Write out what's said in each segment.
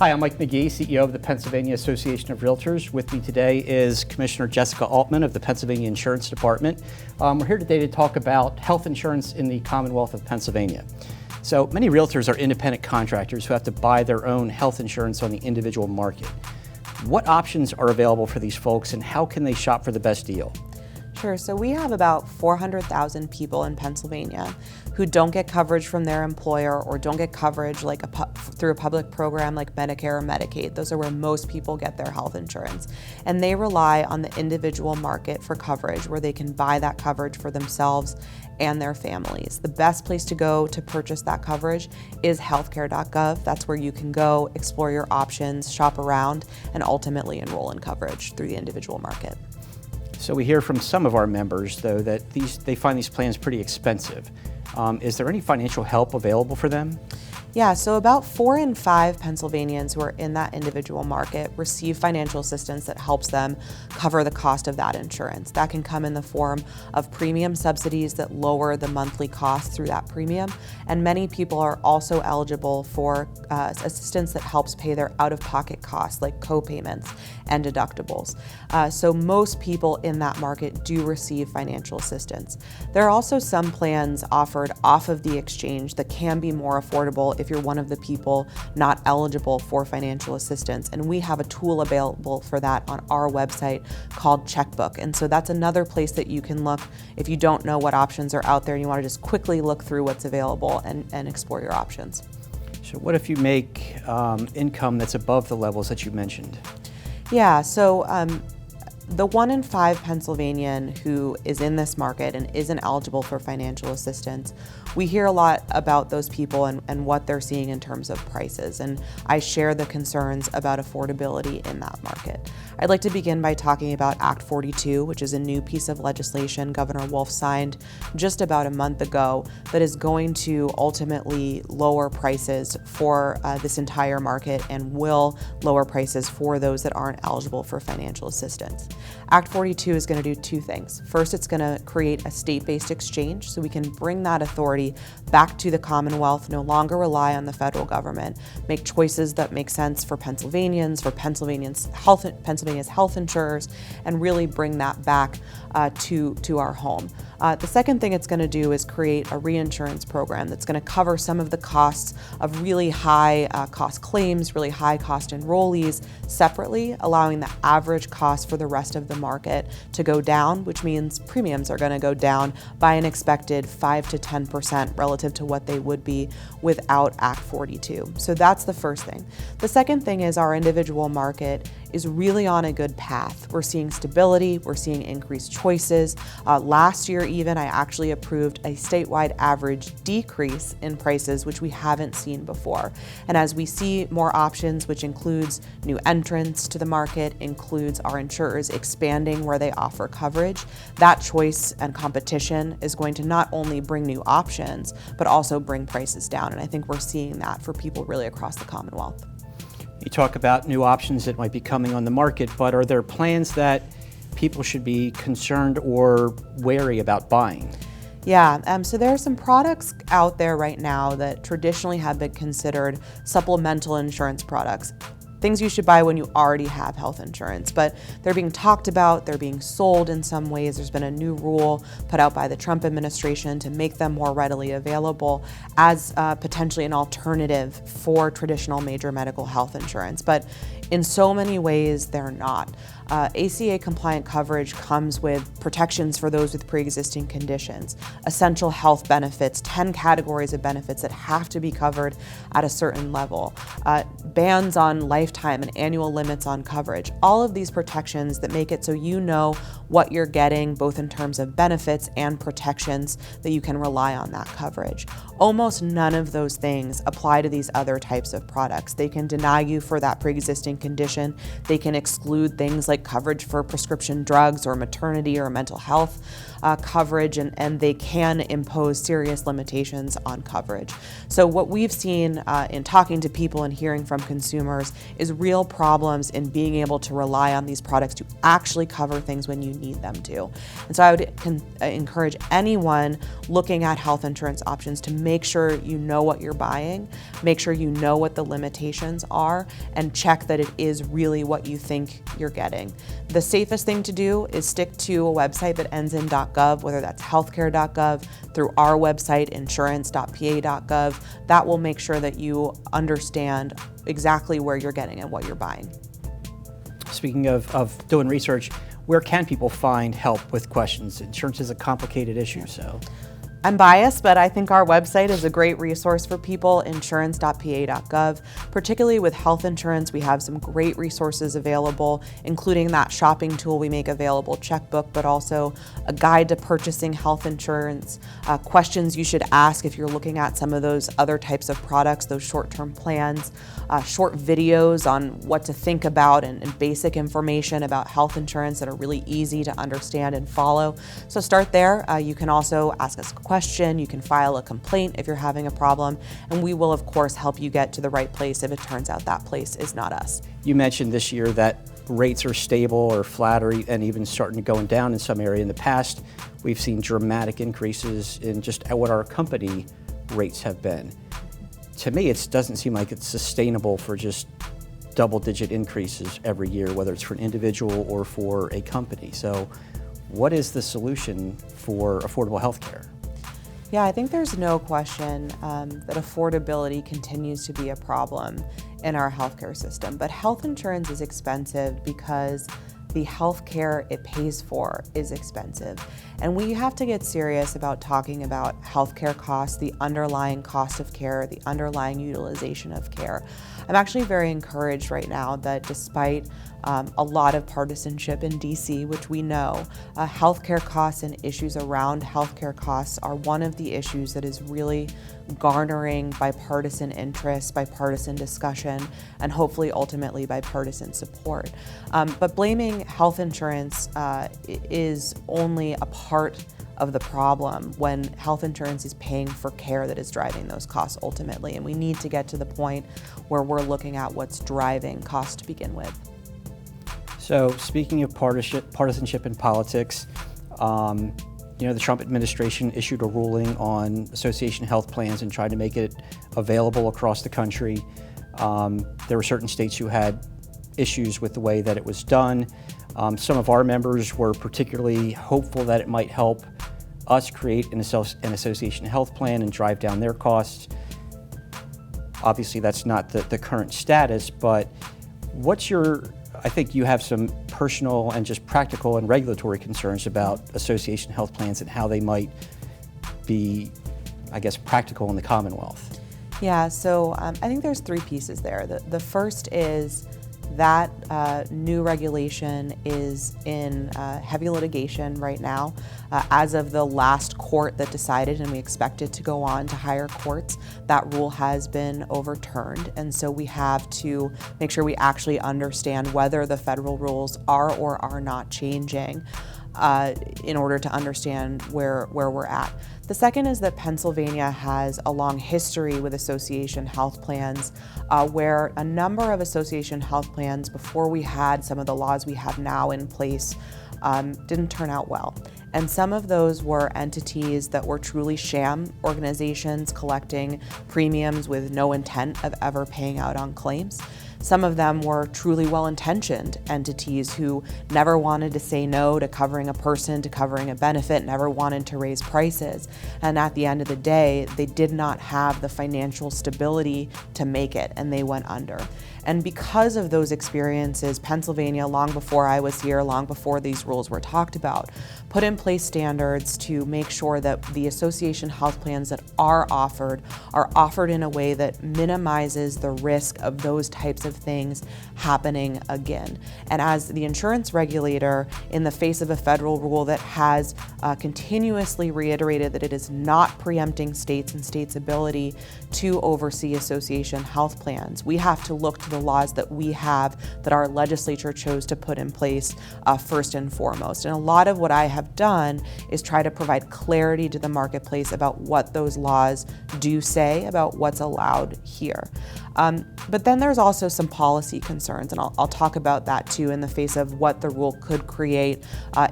Hi, I'm Mike McGee, CEO of the Pennsylvania Association of Realtors. With me today is Commissioner Jessica Altman of the Pennsylvania Insurance Department. We're here today to talk about health insurance in the Commonwealth of Pennsylvania. So many realtors are independent contractors who have to buy their own health insurance on the individual market. What options are available for these folks and how can they shop for the best deal? Sure, so we have about 400,000 people in Pennsylvania who don't get coverage from their employer or don't get coverage through a public program like Medicare or Medicaid. Those are where most people get their health insurance. And they rely on the individual market for coverage where they can buy that coverage for themselves and their families. The best place to go to purchase that coverage is healthcare.gov. That's where you can go, explore your options, shop around, and ultimately enroll in coverage through the individual market. So we hear from some of our members, though, that they find these plans pretty expensive. Is there any financial help available for them? Yeah, so about 4 in 5 Pennsylvanians who are in that individual market receive financial assistance that helps them cover the cost of that insurance. That can come in the form of premium subsidies that lower the monthly cost through that premium. And many people are also eligible for assistance that helps pay their out-of-pocket costs like co-payments and deductibles. So most people in that market do receive financial assistance. There are also some plans offered off of the exchange that can be more affordable if you're one of the people not eligible for financial assistance. And we have a tool available for that on our website called Checkbook. And so that's another place that you can look if you don't know what options are out there and you want to just quickly look through what's available and explore your options. So what if you make income that's above the levels that you mentioned? Yeah, so the 1 in 5 Pennsylvanian who is in this market and isn't eligible for financial assistance, we hear a lot about those people and what they're seeing in terms of prices, and I share the concerns about affordability in that market. I'd like to begin by talking about Act 42, which is a new piece of legislation Governor Wolf signed just about a month ago that is going to ultimately lower prices for this entire market and will lower prices for those that aren't eligible for financial assistance. Act 42 is going to do 2 things. First, it's going to create a state-based exchange so we can bring that authority back to the Commonwealth, no longer rely on the federal government, make choices that make sense for Pennsylvanians, for Pennsylvania's health insurers, and really bring that back to our home. The second thing it's going to do is create a reinsurance program that's going to cover some of the costs of really high cost claims, really high cost enrollees separately, allowing the average cost for the rest of the market to go down, which means premiums are going to go down by an expected 5 to 10% relative to what they would be without Act 42. So that's the first thing. The second thing is our individual market is really on a good path. We're seeing stability, we're seeing increased choices. Last year even, I actually approved a statewide average decrease in prices, which we haven't seen before. And as we see more options, which includes new entrants to the market, includes our insurers expanding where they offer coverage, that choice and competition is going to not only bring new options, but also bring prices down. And I think we're seeing that for people really across the Commonwealth. You talk about new options that might be coming on the market, but are there plans that people should be concerned or wary about buying? Yeah, so there are some products out there right now that traditionally have been considered supplemental insurance products. Things you should buy when you already have health insurance, but they're being talked about, they're being sold in some ways. There's been a new rule put out by the Trump administration to make them more readily available as potentially an alternative for traditional major medical health insurance. But in so many ways, they're not. ACA compliant coverage comes with protections for those with pre-existing conditions, essential health benefits, 10 categories of benefits that have to be covered at a certain level, bans on lifetime and annual limits on coverage, all of these protections that make it so you know what you're getting, both in terms of benefits and protections that you can rely on that coverage. Almost none of those things apply to these other types of products. They can deny you for that pre-existing condition. They can exclude things like coverage for prescription drugs or maternity or mental health coverage, and they can impose serious limitations on coverage. So what we've seen in talking to people and hearing from consumers is real problems in being able to rely on these products to actually cover things when you need them to. And so I would encourage anyone looking at health insurance options to make sure you know what you're buying, make sure you know what the limitations are, and check that it is really what you think you're getting. The safest thing to do is stick to a website that ends in .gov, whether that's healthcare.gov, through our website, insurance.pa.gov. That will make sure that you understand exactly where you're getting and what you're buying. Speaking of doing research, where can people find help with questions? Insurance is a complicated issue, so. I'm biased, but I think our website is a great resource for people, insurance.pa.gov. Particularly with health insurance, we have some great resources available, including that shopping tool we make available, Checkbook, but also a guide to purchasing health insurance, questions you should ask if you're looking at some of those other types of products, those short-term plans, short videos on what to think about and basic information about health insurance that are really easy to understand and follow. So start there. You can also ask us question, you can file a complaint if you're having a problem, and we will of course help you get to the right place if it turns out that place is not us. You mentioned this year that rates are stable or flat and even starting to going down in some area. In the past, we've seen dramatic increases in just what our company rates have been. To me, it doesn't seem like it's sustainable for just double-digit increases every year, whether it's for an individual or for a company. So what is the solution for affordable health care? Yeah, I think there's no question that affordability continues to be a problem in our healthcare system. But health insurance is expensive because the health care it pays for is expensive. And we have to get serious about talking about healthcare costs, the underlying cost of care, the underlying utilization of care. I'm actually very encouraged right now that despite a lot of partisanship in DC, which we know, healthcare costs and issues around healthcare costs are one of the issues that is really garnering bipartisan interest, bipartisan discussion, and hopefully ultimately bipartisan support. But blaming health insurance is only a part of the problem when health insurance is paying for care that is driving those costs ultimately. And we need to get to the point where we're looking at what's driving costs to begin with. So speaking of partisanship in politics, the Trump administration issued a ruling on association health plans and tried to make it available across the country. There were certain states who had issues with the way that it was done. Some of our members were particularly hopeful that it might help us create an association health plan and drive down their costs. Obviously, that's not the current status, but I think you have some personal and just practical and regulatory concerns about association health plans and how they might be, practical in the Commonwealth. Yeah, so I think there's three pieces there. The first is that new regulation is in heavy litigation right now. As of the last court that decided, and we expect it to go on to higher courts, that rule has been overturned. And so we have to make sure we actually understand whether the federal rules are or are not changing in order to understand where we're at. The second is that Pennsylvania has a long history with association health plans where a number of association health plans, before we had some of the laws we have now in place, didn't turn out well. And some of those were entities that were truly sham organizations collecting premiums with no intent of ever paying out on claims. Some of them were truly well-intentioned entities who never wanted to say no to covering a person, to covering a benefit, never wanted to raise prices. And at the end of the day, they did not have the financial stability to make it, and they went under. And because of those experiences, Pennsylvania, long before I was here, long before these rules were talked about, put in place standards to make sure that the association health plans that are offered in a way that minimizes the risk of those types of things happening again. And as the insurance regulator, in the face of a federal rule that has continuously reiterated that it is not preempting states and states' ability to oversee association health plans, we have to look to the laws that we have, that our legislature chose to put in place first and foremost. And a lot of what I have done is try to provide clarity to the marketplace about what those laws do say about what's allowed here. But then there's also some policy concerns, and I'll talk about that too in the face of what the rule could create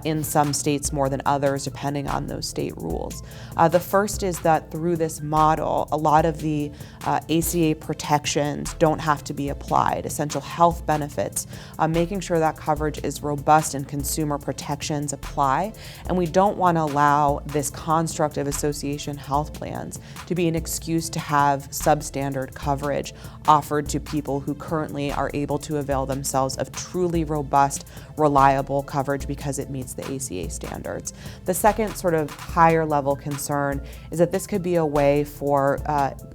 in some states more than others, depending on those state rules. The first is that through this model, a lot of the ACA protections don't have to be applied, essential health benefits, making sure that coverage is robust and consumer protections apply. And we don't want to allow this construct of association health plans to be an excuse to have substandard coverage offered to people who currently are able to avail themselves of truly robust, reliable coverage because it meets the ACA standards. The second sort of higher level concern is that this could be a way for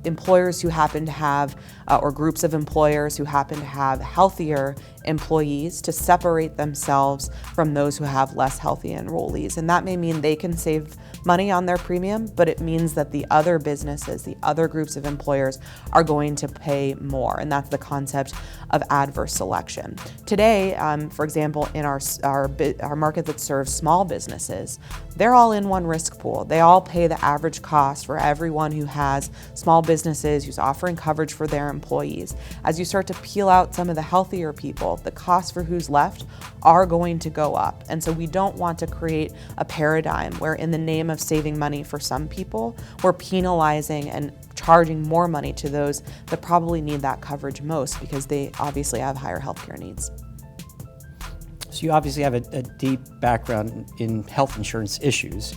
employers who happen to have, or groups of employers who happen to have healthier employees to separate themselves from those who have less healthy enrollees. And that may mean they can save money on their premium, but it means that the other businesses, the other groups of employers are going to pay more. And that's the concept of adverse selection. Today, for example, in our market that serves small businesses, they're all in one risk pool. They all pay the average cost for everyone who has small businesses, who's offering coverage for their employees. As you start to peel out some of the healthier people, the costs for who's left are going to go up. And so we don't want to create a paradigm where in the name of saving money for some people, we're penalizing and charging more money to those that probably need that coverage most because they obviously have higher healthcare needs. So you obviously have a deep background in health insurance issues.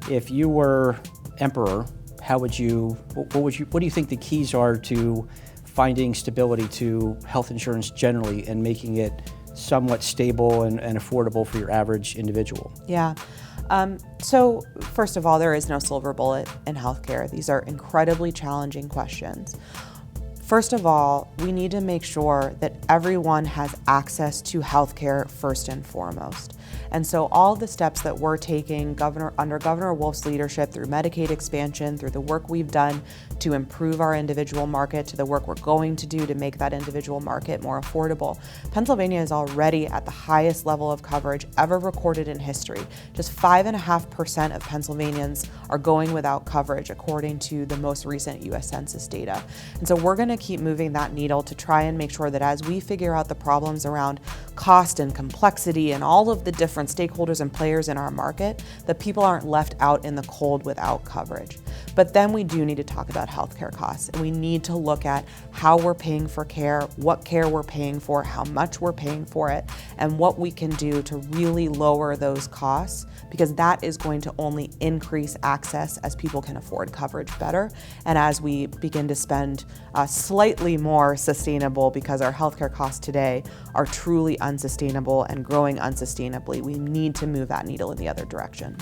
If you were emperor, what do you think the keys are to finding stability to health insurance generally and making it somewhat stable and affordable for your average individual? Yeah. So first of all, there is no silver bullet in healthcare. These are incredibly challenging questions. First of all, we need to make sure that everyone has access to healthcare first and foremost. And so all the steps that we're taking under Governor Wolf's leadership through Medicaid expansion, through the work we've done to improve our individual market, to the work we're going to do to make that individual market more affordable, Pennsylvania is already at the highest level of coverage ever recorded in history. Just 5.5% of Pennsylvanians are going without coverage, according to the most recent U.S. Census data. And so we're going to keep moving that needle to try and make sure that as we figure out the problems around cost and complexity and all of the different stakeholders and players in our market, that people aren't left out in the cold without coverage. But then we do need to talk about healthcare costs, and we need to look at how we're paying for care, what care we're paying for, how much we're paying for it, and what we can do to really lower those costs, because that is going to only increase access as people can afford coverage better, and as we begin to spend slightly more sustainable, because our healthcare costs today are truly unsustainable and growing unsustainably. We need to move that needle in the other direction.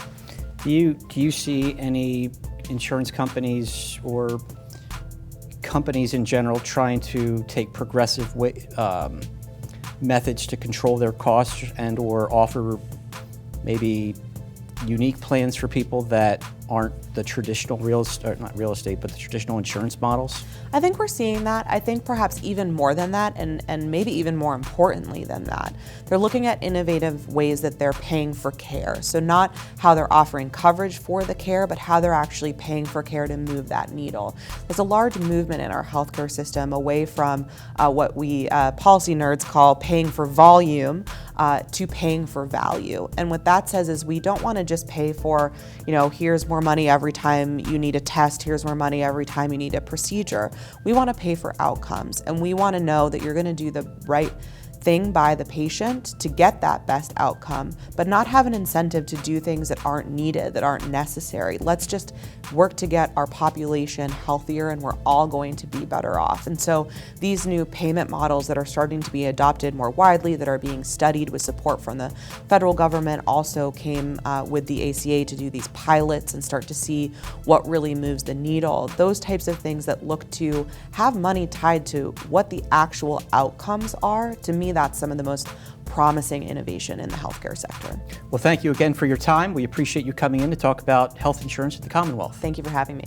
Do you see any insurance companies or companies in general trying to take progressive methods to control their costs and or offer maybe unique plans for people that aren't the traditional not real estate, but the traditional insurance models? I think we're seeing that. I think perhaps even more than that, and maybe even more importantly than that, they're looking at innovative ways that they're paying for care. So not how they're offering coverage for the care, but how they're actually paying for care to move that needle. There's a large movement in our healthcare system away from what we policy nerds call paying for volume to paying for value. And what that says is we don't want to just pay for, here's more money every time you need a test, here's more money every time you need a procedure. We want to pay for outcomes, and we want to know that you're going to do the right thing by the patient to get that best outcome, but not have an incentive to do things that aren't needed, that aren't necessary. Let's just work to get our population healthier, and we're all going to be better off. And so these new payment models that are starting to be adopted more widely, that are being studied with support from the federal government, also came with the ACA to do these pilots and start to see what really moves the needle. Those types of things that look to have money tied to what the actual outcomes are, to me, that's some of the most promising innovation in the healthcare sector. Well, thank you again for your time. We appreciate you coming in to talk about health insurance at the Commonwealth. Thank you for having me.